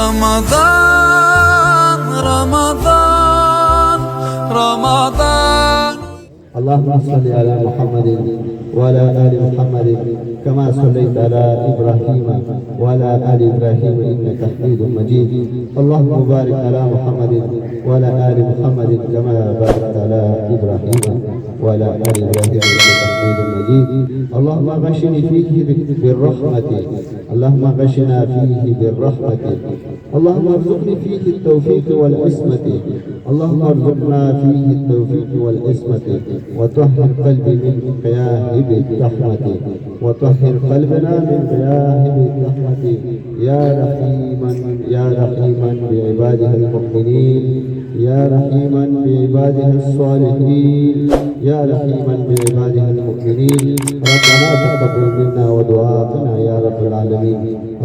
رمضان رمضان رمضان. اللهم صل على محمد وعلى آل محمد كما صليت على إبراهيم وعلى آل إبراهيم إنك حميد مجيد. اللهم بارك على محمد وعلى آل محمد كما باركت على إبراهيم وعلى آل إبراهيم إنك حميد مجيد. اللهم غشني فيه بالرحمة، اللهم غشنا فيه بالرحمة، اللهم ارزقني فيه التوفيق والعصمة، اللهم ارزقنا فيه التوفيق والعصمة، وطهر قلبي من قياهب التحمة، وطهر قلبنا من قياهب التحمة. يا رحيما بعباده المؤمنين، يا رحيما بعباده الصالحين، يا رحيما بعباده المؤمنين. ربنا تقبل منا ودعاءنا يا رب العالمين،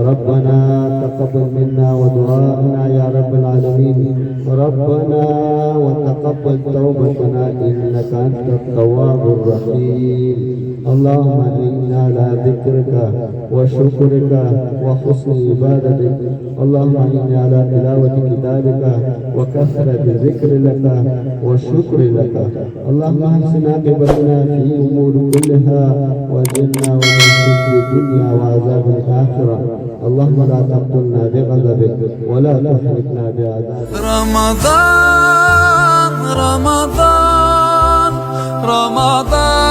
ربنا تقبل منا ودعاءنا يا رب العالمين، ربنا وتقبل توبتنا إنك أنت التواب الرحيم. اللهم إنا على ذكرك وشكرك وحسن عبادتك، اللهم إنا على تلاوة كتابك وكثرة ذكر لك والشكر لك. اللهم احسن عاقبتنا في أمور كلها واجعلنا ومن خزي الدنيا وعذاب الآخرة. اللهم لا تقتلنا بغضبك ولا تحرقنا بعذابك. رمضان رمضان رمضان.